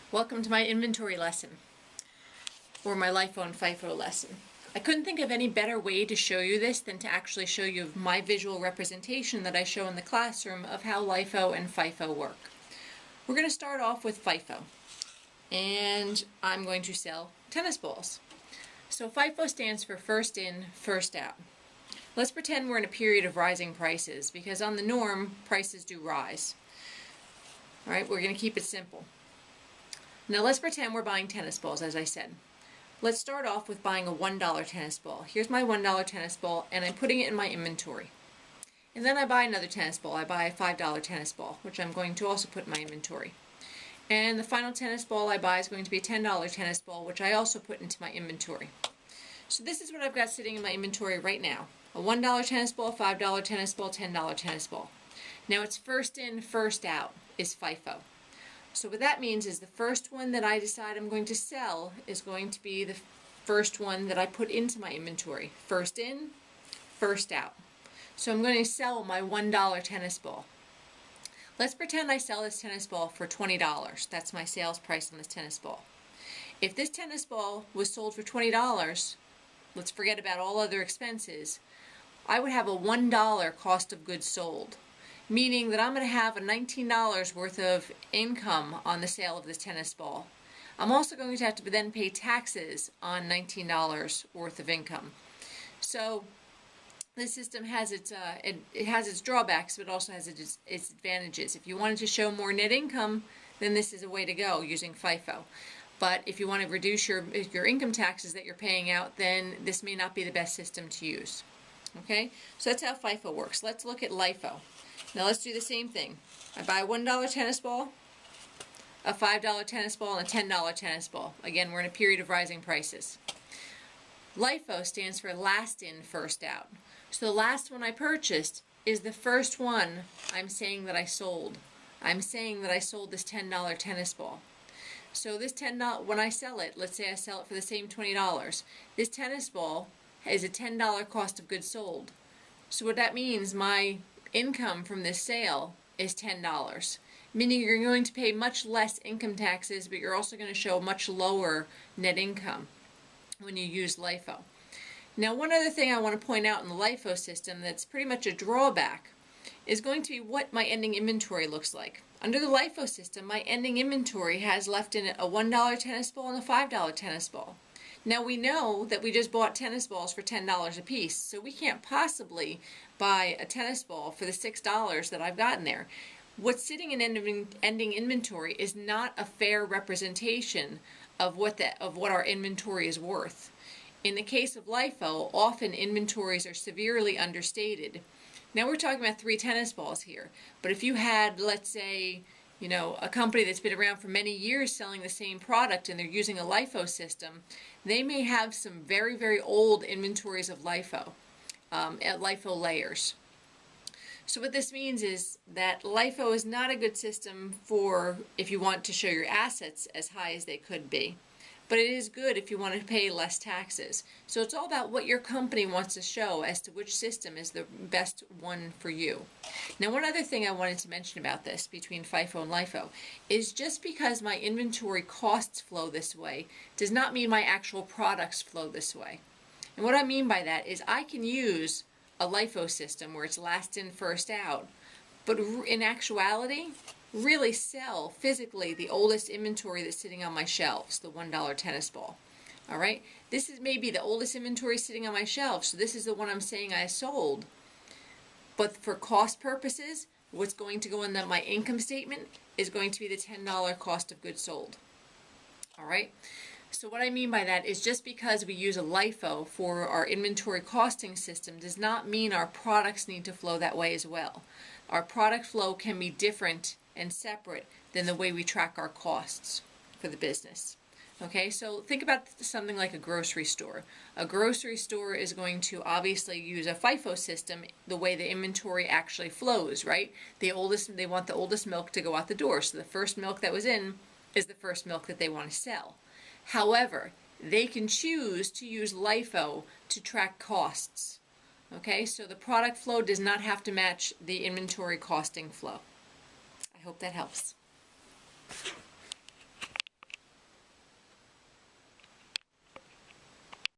Welcome to my inventory lesson, or my LIFO and FIFO lesson. I couldn't think of any better way to show you this than to actually show you my visual representation that I show in the classroom of how LIFO and FIFO work. We're going to start off with FIFO, and I'm going to sell tennis balls. So FIFO stands for first in, first out. Let's pretend we're in a period of rising prices, because on the norm, prices do rise. All right, we're going to keep it simple. Now let's pretend we're buying tennis balls, as I said. Let's start off with buying a $1 tennis ball. Here's my $1 tennis ball, and I'm putting it in my inventory. And then I buy another tennis ball. I buy a $5 tennis ball, which I'm going to also put in my inventory. And the final tennis ball I buy is going to be a $10 tennis ball, which I also put into my inventory. So this is what I've got sitting in my inventory right now. A $1 tennis ball, $5 tennis ball, $10 tennis ball. Now it's first in, first out is FIFO. So what that means is the first one that I decide I'm going to sell is going to be the first one that I put into my inventory. First in, first out. So I'm going to sell my $1 tennis ball. Let's pretend I sell this tennis ball for $20. That's my sales price on this tennis ball. If this tennis ball was sold for $20, let's forget about all other expenses, I would have a $1 cost of goods sold. Meaning that I'm going to have a $19 worth of income on the sale of this tennis ball. I'm also going to have to then pay taxes on $19 worth of income. So this system has its drawbacks, but it also has its advantages. If you wanted to show more net income, then this is a way to go using FIFO. But if you want to reduce your income taxes that you're paying out, then this may not be the best system to use. Okay, so that's how FIFO works. Let's look at LIFO. Now let's do the same thing. I buy a $1 tennis ball, a $5 tennis ball, and a $10 tennis ball. Again, we're in a period of rising prices. LIFO stands for last in, first out. So the last one I purchased is the first one I'm saying that I sold. I'm saying that I sold this $10 tennis ball. So this $10, when I sell it, let's say I sell it for the same $20, this tennis ball is a $10 cost of goods sold. So what that means, my income from this sale is $10, meaning you're going to pay much less income taxes, but you're also going to show much lower net income when you use LIFO. Now, one other thing I want to point out in the LIFO system that's pretty much a drawback is going to be what my ending inventory looks like. Under the LIFO system, my ending inventory has left in it a $1 tennis ball and a $5 tennis ball. Now we know that we just bought tennis balls for $10 a piece, so we can't possibly buy a tennis ball for the $6 that I've gotten there. What's sitting in ending inventory is not a fair representation of what our inventory is worth. In the case of LIFO, often inventories are severely understated. Now we're talking about 3 tennis balls here, but if you had, let's say, a company that's been around for many years selling the same product and they're using a LIFO system, they may have some very, very old inventories of LIFO, at LIFO layers. So what this means is that LIFO is not a good system for if you want to show your assets as high as they could be. But it is good if you want to pay less taxes. So it's all about what your company wants to show as to which system is the best one for you. Now, one other thing I wanted to mention about this between FIFO and LIFO is just because my inventory costs flow this way does not mean my actual products flow this way. And what I mean by that is I can use a LIFO system where it's last in, first out, but in actuality, really sell physically the oldest inventory that's sitting on my shelves, the $1 tennis ball. All right, this is maybe the oldest inventory sitting on my shelves, so this is the one I'm saying I sold. But for cost purposes, what's going to go in my income statement is going to be the $10 cost of goods sold. All right, so what I mean by that is just because we use a LIFO for our inventory costing system does not mean our products need to flow that way as well. Our product flow can be different and separate than the way we track our costs for the business. Okay, so think about something like a grocery store. A grocery store is going to obviously use a FIFO system the way the inventory actually flows, right? They want the oldest milk to go out the door, so the first milk that was in is the first milk that they want to sell. However, they can choose to use LIFO to track costs. Okay, so the product flow does not have to match the inventory costing flow. I hope that helps.